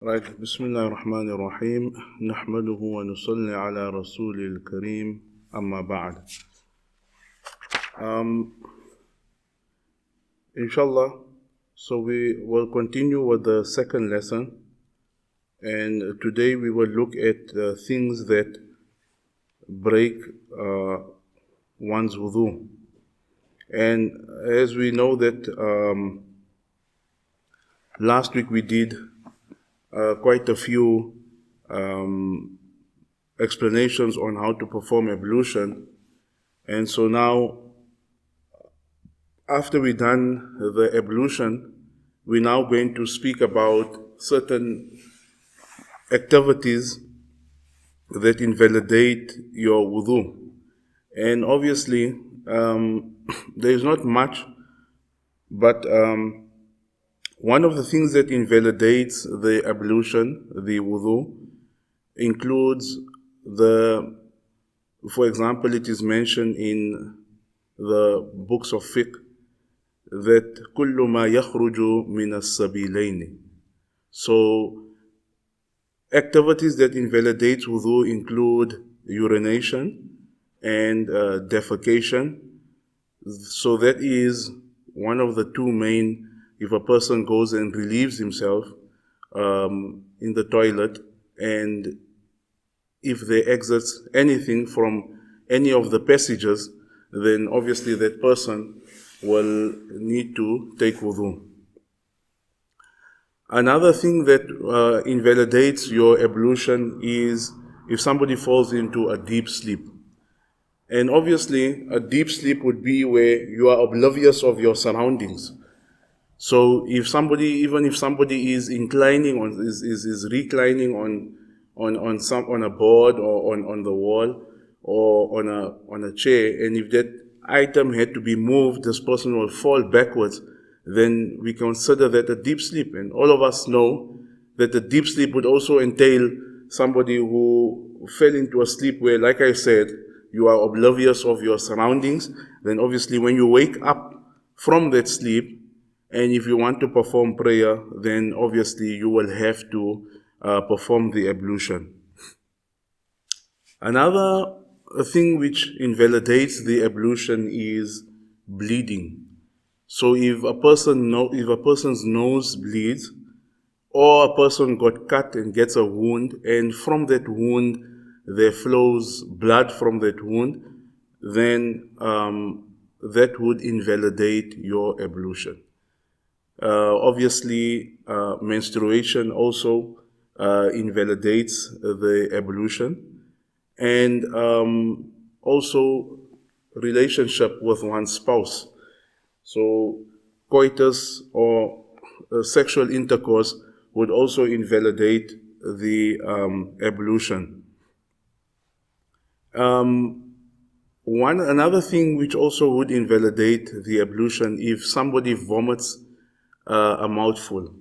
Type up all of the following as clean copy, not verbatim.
Right, Bismillah ar-Rahman ar-Rahim, nahmaduhu wa nusalli ala rasulil kareem, amma ba'd. Inshallah, so we will continue with the second lesson, and today we will look at things that break one's wudhu. And as we know that last week we did quite a few explanations on how to perform ablution. And so now, after we've done the ablution, we're now going to speak about certain activities that invalidate your wudhu. And obviously, there is not much, but one of the things that invalidates the ablution, the wudhu, includes for example, it is mentioned in the books of fiqh that كل ما يخرج من السبيلين. So activities that invalidate wudhu include urination and defecation. So that is one of the two main. If a person goes and relieves himself in the toilet, and if they exit anything from any of the passages, then obviously that person will need to take wudhu. Another thing that invalidates your ablution is if somebody falls into a deep sleep. And obviously a deep sleep would be where you are oblivious of your surroundings. So if somebody is inclining is reclining on a board or on the wall or on a chair, and if that item had to be moved, this person will fall backwards, then we consider that a deep sleep. And all of us know that a deep sleep would also entail somebody who fell into a sleep where, like I said, you are oblivious of your surroundings. Then obviously when you wake up from that sleep, and if you want to perform prayer, then obviously you will have to perform the ablution. Another thing which invalidates the ablution is bleeding. So if a person's nose bleeds, or a person got cut and gets a wound, and from that wound there flows blood from that wound, then that would invalidate your ablution. Obviously, menstruation also invalidates the ablution, and also relationship with one's spouse. So coitus or sexual intercourse would also invalidate the ablution. Another thing which also would invalidate the ablution, if somebody vomits a mouthful.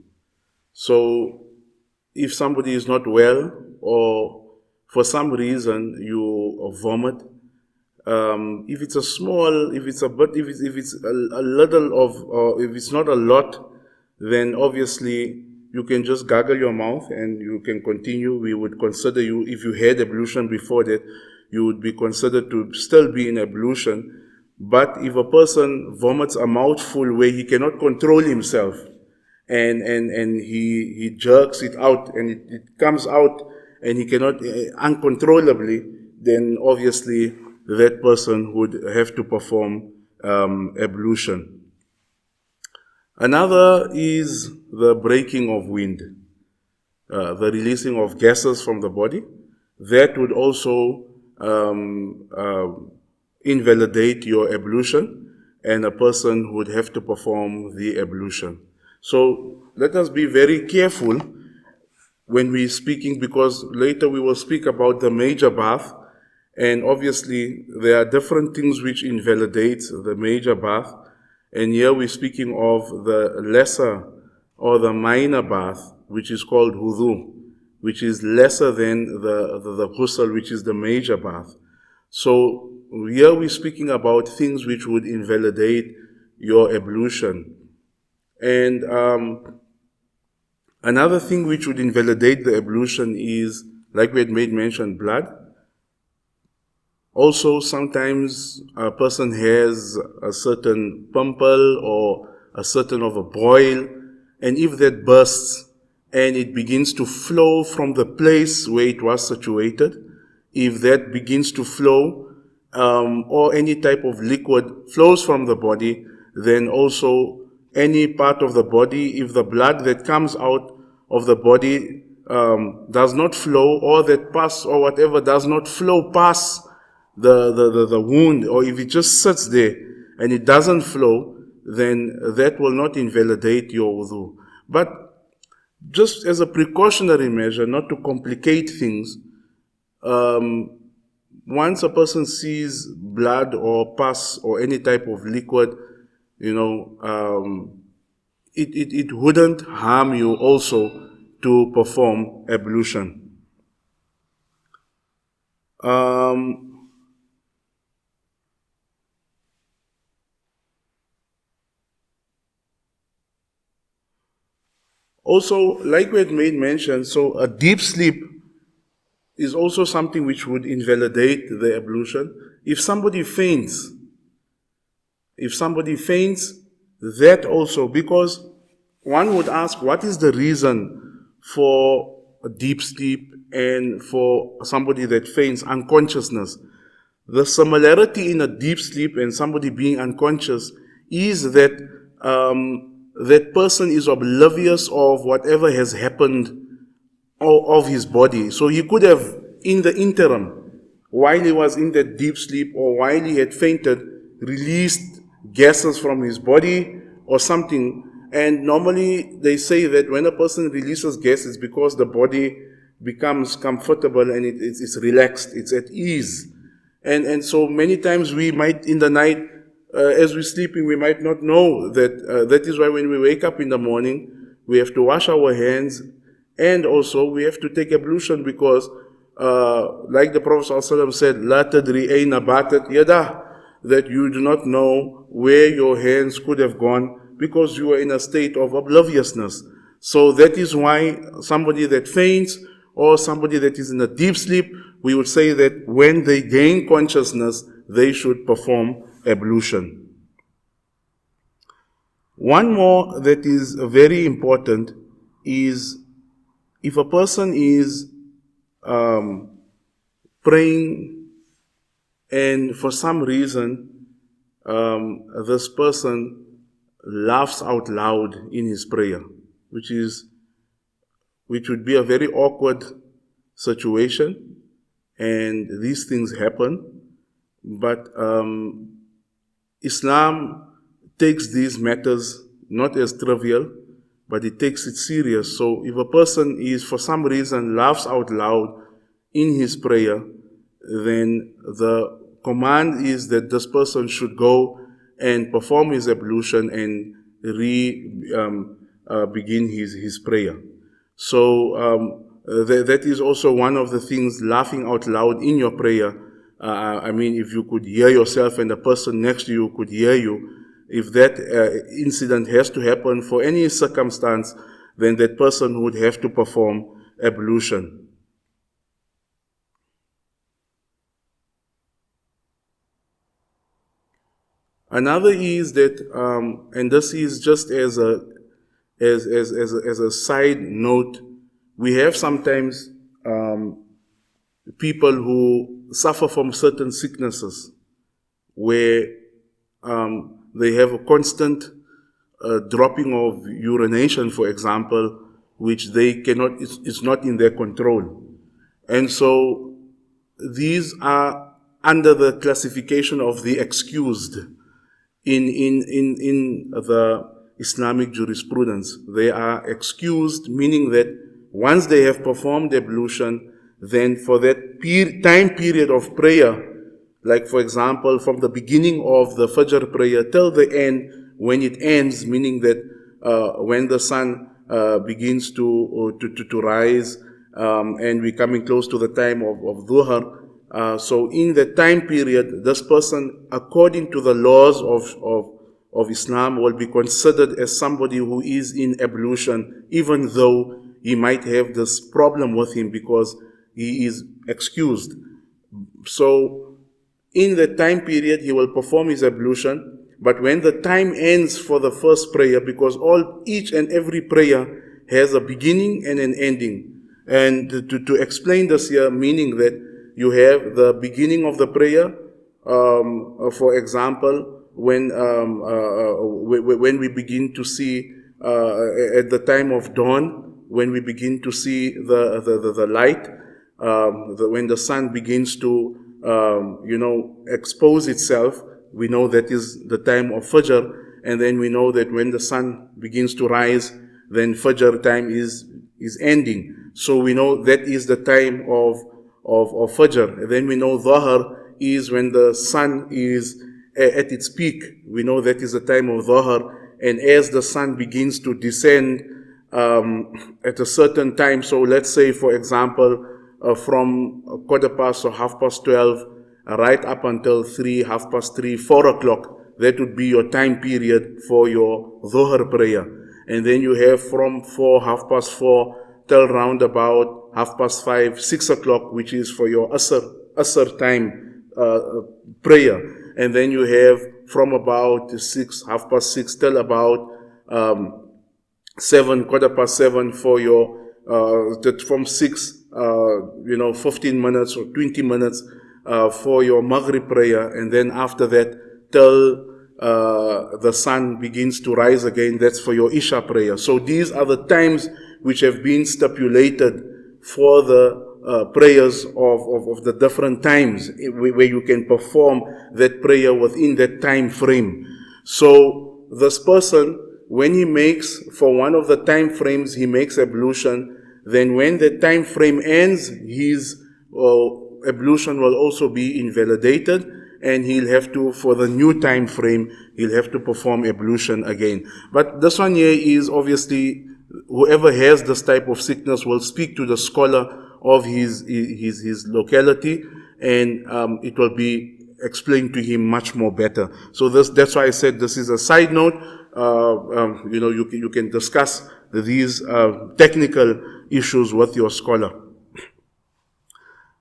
So if somebody is not well, or for some reason you vomit, if it's a small, if it's a little of, or if it's not a lot, then obviously you can just gargle your mouth and you can continue. We would consider you, if you had ablution before that, you would be considered to still be in ablution. But if a person vomits a mouthful where he cannot control himself, and he jerks it out, and it comes out, and he cannot uncontrollably, then obviously that person would have to perform ablution. Another is the breaking of wind, the releasing of gases from the body. That would also invalidate your ablution, and a person would have to perform the ablution. So let us be very careful when we're speaking, because later we will speak about the major bath, and obviously there are different things which invalidate the major bath, and here we're speaking of the lesser or the minor bath, which is called wudhu, which is lesser than the ghusl, which is the major bath. So here we're speaking about things which would invalidate your ablution. And Another thing which would invalidate the ablution is, like we had made mention, blood. Also, sometimes a person has a certain pimple or a certain of a boil, and if that bursts and it begins to flow from the place where it was situated, if that begins to flow, or any type of liquid flows from the body, then also any part of the body, if the blood that comes out of the body does not flow, or that pus or whatever does not flow past the wound, or if it just sits there and it doesn't flow, then that will not invalidate your wudhu. But just as a precautionary measure, not to complicate things, once a person sees blood or pus or any type of liquid, it wouldn't harm you also to perform ablution. Also, like we had made mention, so a deep sleep is also something which would invalidate the ablution. If somebody faints, that also, because one would ask, what is the reason for a deep sleep and for somebody that faints, unconsciousness? The similarity in a deep sleep and somebody being unconscious is that that person is oblivious of whatever has happened of his body. So he could have, in the interim, while he was in that deep sleep or while he had fainted, released gases from his body or something. And normally they say that when a person releases gases, because the body becomes comfortable and it's relaxed, it's at ease. And so many times we might, in the night, as we're sleeping, we might not know that. That is why when we wake up in the morning, we have to wash our hands, and also we have to take ablution, because like the Prophet ﷺ said, "La tadri ayna batat yadah," that you do not know where your hands could have gone because you are in a state of obliviousness. So that is why somebody that faints or somebody that is in a deep sleep, we would say that when they gain consciousness, they should perform ablution. One more that is very important is if a person is praying and for some reason this person laughs out loud in his prayer, which would be a very awkward situation, and these things happen. But Islam takes these matters not as trivial, but it takes it serious. So if a person is for some reason laughs out loud in his prayer, then the command is that this person should go and perform his ablution and begin his prayer. So that is also one of the things, laughing out loud in your prayer. I mean, if you could hear yourself and the person next to you could hear you, if that incident has to happen for any circumstance, then that person would have to perform ablution. Another is that, and this is just as a side note, we have sometimes people who suffer from certain sicknesses where they have a constant dropping of urination, for example, which they cannot, it's not in their control. And so these are under the classification of the excused in the Islamic jurisprudence. They are excused, meaning that once they have performed ablution, then for that time period of prayer, like for example, from the beginning of the Fajr prayer till the end, when it ends, meaning that when the sun begins to rise, and we're coming close to the time of Dhuhr, so in the time period, this person, according to the laws of Islam will be considered as somebody who is in ablution, even though he might have this problem with him because he is excused. So in the time period, he will perform his ablution, but when the time ends for the first prayer, because each and every prayer has a beginning and an ending. And to explain this here, meaning that you have the beginning of the prayer, for example, when we begin to see at the time of dawn, when we begin to see the light, when the sun begins to expose itself, we know that is the time of Fajr, and then we know that when the sun begins to rise, then Fajr time is ending. So we know that is the time of Fajr. And then we know Dhahar is when the sun is at its peak. We know that is the time of Dhahar. And as the sun begins to descend at a certain time, so let's say, for example, from 12:15 or 12:30, right up until 3, 3:30, 4 o'clock, that would be your time period for your Dhuhr prayer. And then you have from 4, 4:30 till round about 5:30, 6 o'clock, which is for your Asr time prayer. And then you have from about 6, 6:30 till about 7, 7:15 for your from 6, 15 minutes or 20 minutes for your Maghrib prayer, and then after that till the sun begins to rise again, that's for your Isha prayer. So these are the times which have been stipulated for the prayers of the different times where you can perform that prayer within that time frame. So this person, when he makes, for one of the time frames, he makes ablution, then when the time frame ends, his ablution will also be invalidated, and he'll have to, for the new time frame, he'll have to perform ablution again. But this one here is obviously, whoever has this type of sickness will speak to the scholar of his locality, and it will be explained to him much more better. So that's why I said this is a side note. You can discuss these technical issues with your scholar.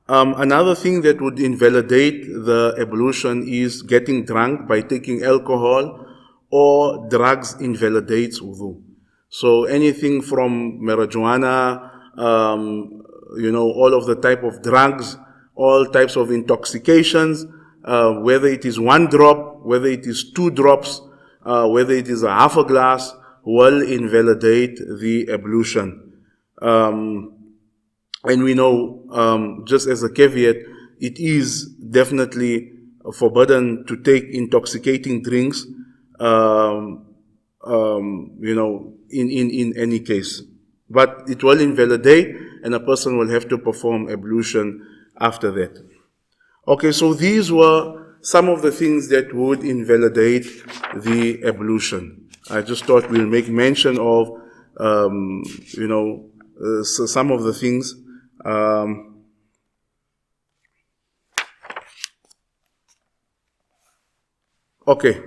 Another thing that would invalidate the ablution is getting drunk by taking alcohol, or drugs invalidates wudhu. So anything from marijuana, all of the type of drugs, all types of intoxications, whether it is 1 drop, whether it is 2 drops, whether it is a half a glass, will invalidate the ablution. And we know, just as a caveat, it is definitely forbidden to take intoxicating drinks, in any case. But it will invalidate, and a person will have to perform ablution after that. Okay, so these were some of the things that would invalidate the ablution. I just thought we'll make mention of, so some of the things. Okay.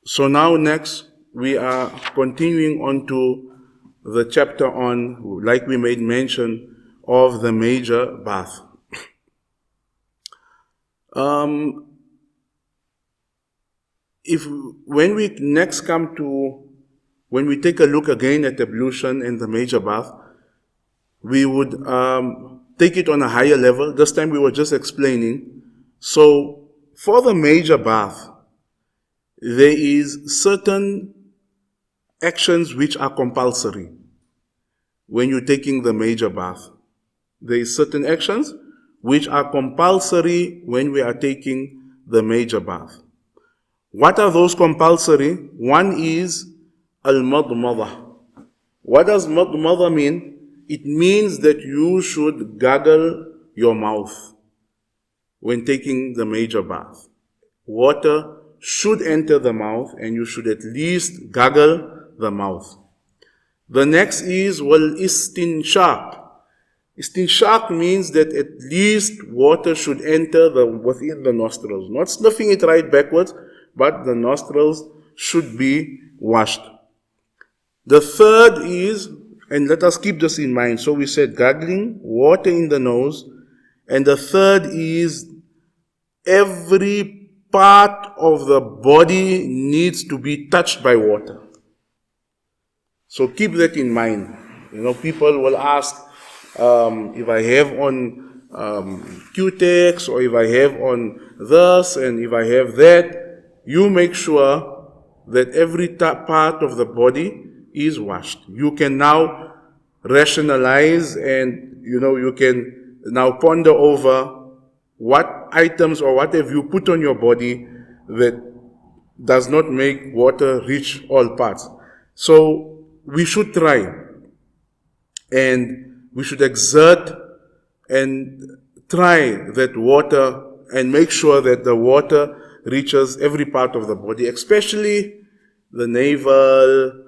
So now next, we are continuing on to the chapter on, like we made mention, of the major bath. When we take a look again at ablution and the major bath, we would take it on a higher level. This time we were just explaining. So for the major bath, there is certain actions which are compulsory when you're taking the major bath. There is certain actions which are compulsory when we are taking the major bath. What are those compulsory? One is al-madmadah. What does madmadah mean? It means that you should gargle your mouth when taking the major bath. Water should enter the mouth, and you should at least gargle the mouth. The next is wal istinshaq. Istinshaq means that at least water should enter within the nostrils. Not sniffing it right backwards, but the nostrils should be washed. The third is, and let us keep this in mind, so we said gargling, water in the nose, and the third is every part of the body needs to be touched by water. So keep that in mind. People will ask, if I have on Q-Tex, or if I have on this, and if I have that, you make sure that every part of the body is washed. You can now rationalize, and you can now ponder over what items or what have you put on your body that does not make water reach all parts. So we should try, and we should exert and try that water, and make sure that the water reaches every part of the body, especially the navel.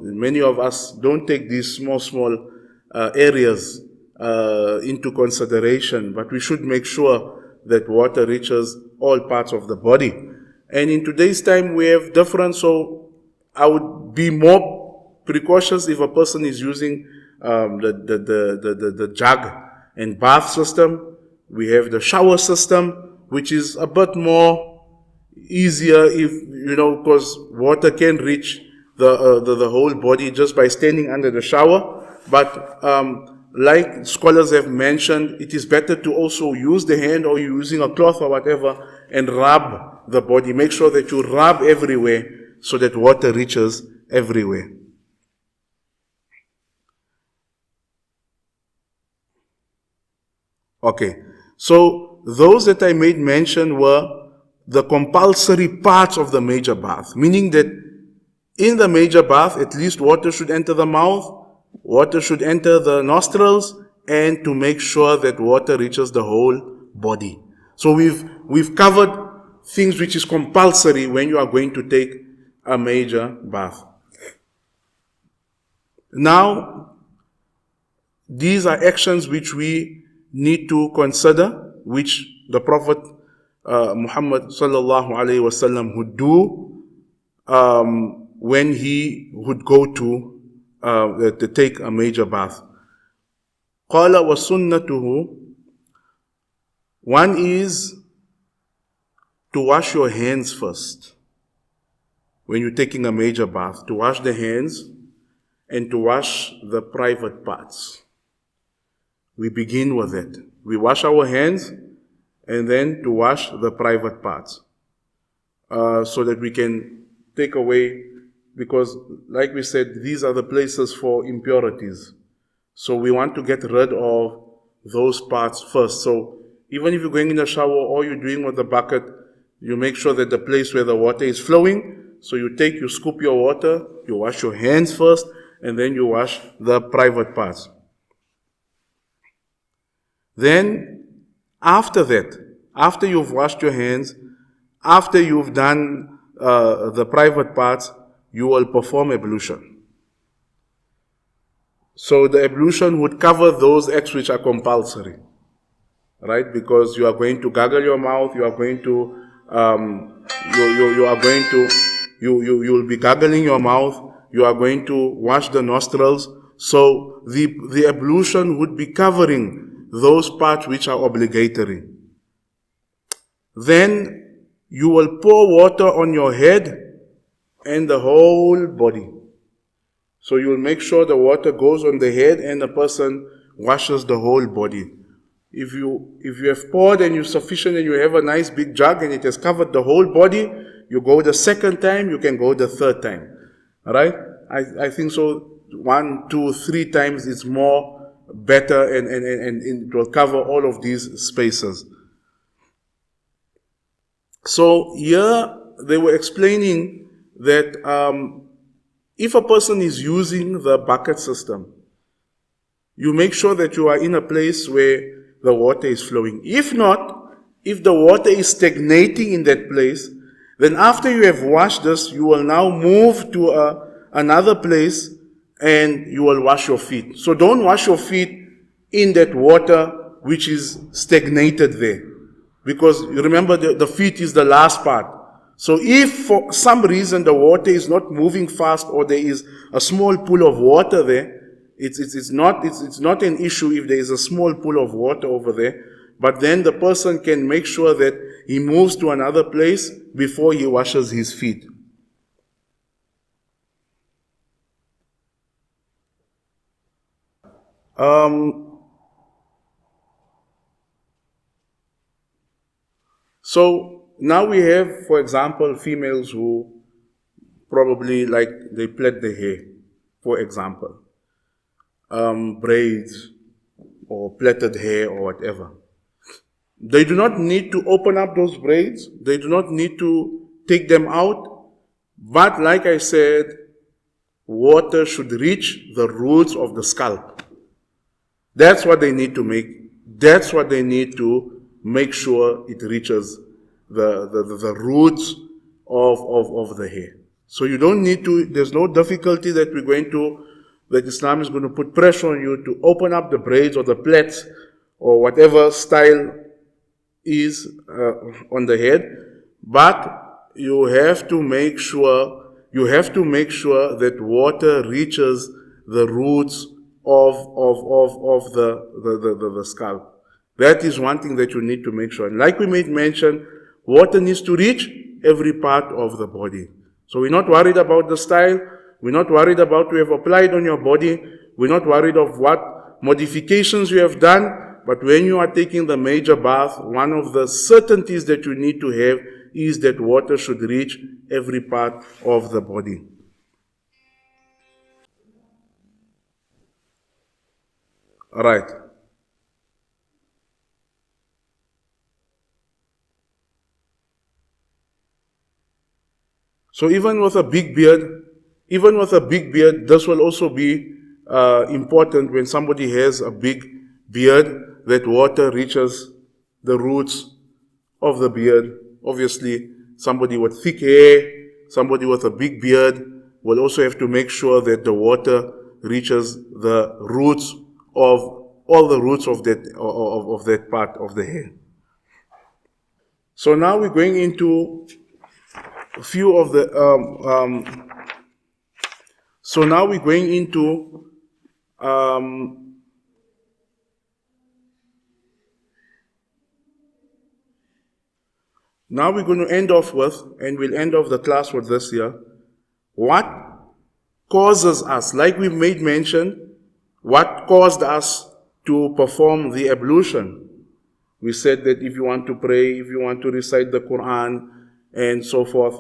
Many of us don't take these small areas into consideration, but we should make sure that water reaches all parts of the body. And in today's time, we have different, so I would be more precautious if a person is using the jug and bath system. We have the shower system, which is a bit more easier if, because water can reach the whole body just by standing under the shower. But like scholars have mentioned, it is better to also use the hand, or you're using a cloth or whatever, and rub the body. Make sure that you rub everywhere so that water reaches everywhere. Okay, so those that I made mention were the compulsory parts of the major bath, meaning that in the major bath, at least water should enter the mouth, water should enter the nostrils, and to make sure that water reaches the whole body. So we've covered things which is compulsory when you are going to take a major bath. Now, these are actions which we need to consider, which the Prophet Muhammad sallallahu alaihi wasallam would do when he would go to take a major bath. قال وسنته. One is to wash your hands first. When you're taking a major bath, to wash the hands and to wash the private parts. We begin with it. We wash our hands and then to wash the private parts, so that we can take away, because like we said, these are the places for impurities. So we want to get rid of those parts first. So even if you're going in the shower or you're doing with the bucket, you make sure that the place where the water is flowing, so you scoop your water, you wash your hands first, and then you wash the private parts. Then, after that, after you've washed your hands, after you've done the private parts, you will perform ablution. So the ablution would cover those acts which are compulsory, right? Because you are going to gargle your mouth, you are going to, you will be gargling your mouth, you are going to wash the nostrils. So the ablution would be covering those parts which are obligatory. Then you will pour water on your head and the whole body. So you will make sure the water goes on the head and the person washes the whole body. If you have poured and you're sufficient and you have a nice big jug and it has covered the whole body, you go the second time, you can go the third time. Alright? I think so 1, 2, 3 times is more better, and it will cover all of these spaces. So here they were explaining that if a person is using the bucket system, you make sure that you are in a place where the water is flowing. If not, if the water is stagnating in that place, then after you have washed this, you will now move to another place, and you will wash your feet. So don't wash your feet in that water which is stagnated there. Because you remember the feet is the last part. So if for some reason the water is not moving fast or there is a small pool of water there, it's not an issue if there is a small pool of water over there, but then the person can make sure that he moves to another place before he washes his feet. So now we have, for example, females who probably like they plait their hair, for example, braids or plaited hair or whatever. They do not need to open up those braids. They do not need to take them out. But like I said, water should reach the roots of the scalp. That's what they need to make. That's what they need to make sure it reaches the roots of the hair. So you don't need to, there's no difficulty that that Islam is going to put pressure on you to open up the braids or the plaits or whatever style is on the head. But you have to make sure that water reaches the roots of the scalp. That is one thing that you need to make sure. And like we made mention, water needs to reach every part of the body. So we're not worried about the style. We're not worried about what you have applied on your body. We're not worried of what modifications you have done. But when you are taking the major bath, one of the certainties that you need to have is that water should reach every part of the body. All right. So even with a big beard, this will also be important when somebody has a big beard, that water reaches the roots of the beard. Obviously, somebody with thick hair, somebody with a big beard will also have to make sure that the water reaches the roots of all the roots of that part of the hair. So now we're going into a few of the so now we're going into now we're going to end off with, and we'll end off the class with this here, what causes us, like we made mention, what caused us to perform the ablution. We said that if you want to pray, if you want to recite the Quran, and so forth.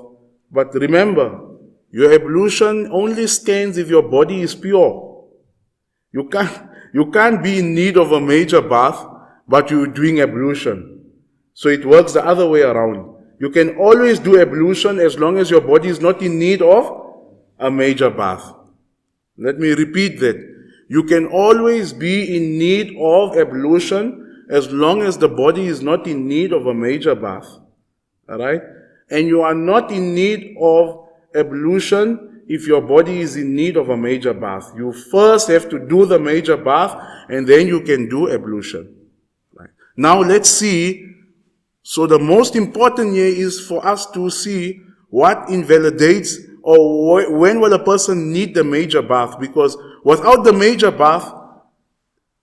But remember, your ablution only stands if your body is pure. You can't be in need of a major bath, but you're doing ablution. So it works the other way around. You can always do ablution as long as your body is not in need of a major bath. Let me repeat that. You can always be in need of ablution as long as the body is not in need of a major bath. Alright? And you are not in need of ablution if your body is in need of a major bath. You first have to do the major bath and then you can do ablution. Right. Now let's see. So the most important here is for us to see what invalidates or when will a person need the major bath, because without the major bath,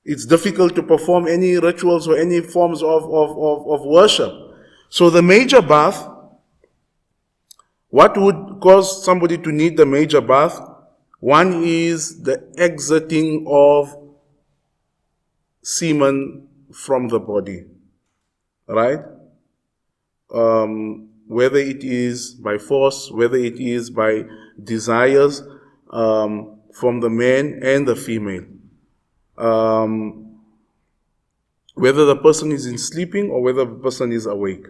it's difficult to perform any rituals or any forms of worship. So the major bath, what would cause somebody to need the major bath? One is the exiting of semen from the body, right? Whether it is by force, whether it is by desires from the man and the female. Whether the person is in sleeping or whether the person is awake.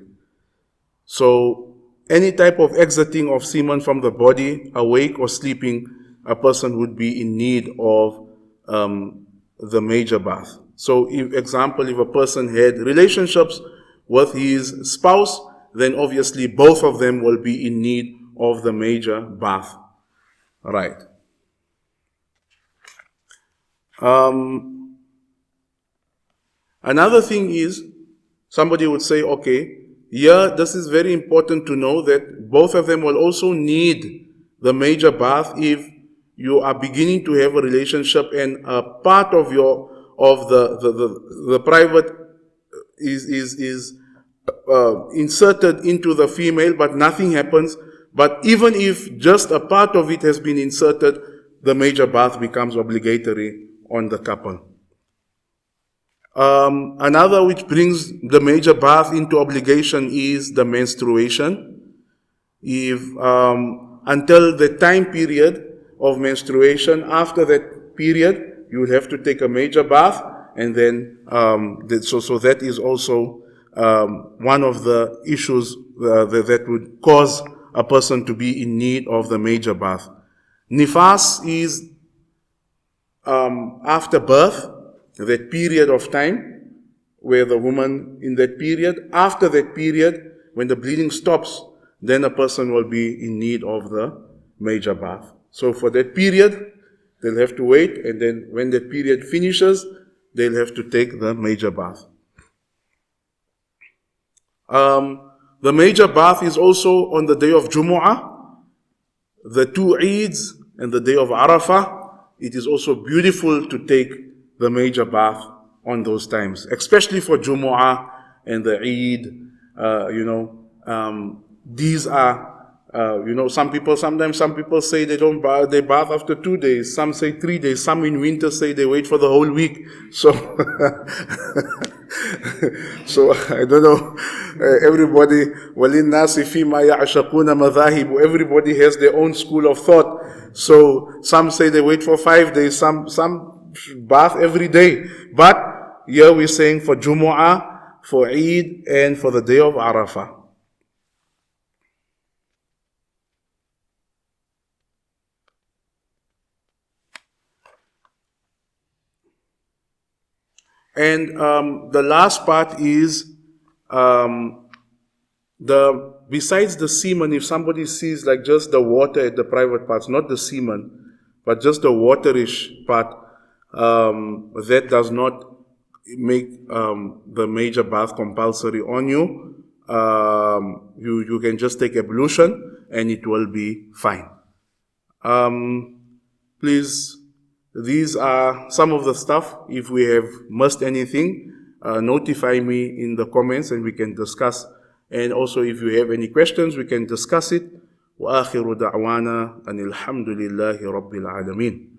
So any type of exiting of semen from the body, awake or sleeping, a person would be in need of the major bath. So if a person had relationships with his spouse, then obviously both of them will be in need of the major bath. Right. Another thing is, somebody would say, okay, yeah, this is very important to know that both of them will also need the major bath if you are beginning to have a relationship and a part of the private is inserted into the female, but nothing happens. But even if just a part of it has been inserted, the major bath becomes obligatory on the couple. Another which brings the major bath into obligation is the menstruation. If until the time period of menstruation, after that period, you will have to take a major bath, and then so that is also one of the issues that would cause a person to be in need of the major bath. Nifas is after birth, that period of time where the woman in that period, after that period, when the bleeding stops, then a person will be in need of the major bath. So for that period, they'll have to wait, and then when that period finishes, they'll have to take the major bath. The major bath is also on the day of Jumu'ah, the 2 Eids, and the day of Arafah. It is also beautiful to take the major bath on those times, especially for Jumu'ah and the Eid. These are, sometimes some people say they bath after 2 days, some say 3 days, some in winter say they wait for the whole week. So, so I don't know, everybody, everybody has their own school of thought. So some say they wait for 5 days, some bath every day. But here we're saying for Jumu'ah, for Eid, and for the day of Arafah. And the last part is besides the semen, if somebody sees like just the water at the private parts, not the semen, but just the waterish part, that does not make the major bath compulsory on you. You can just take ablution and it will be fine. Please, these are some of the stuff. If we have missed anything, notify me in the comments and we can discuss. And also if you have any questions, we can discuss it. وآخر دعوانا أن الحمد لله رب العالمين.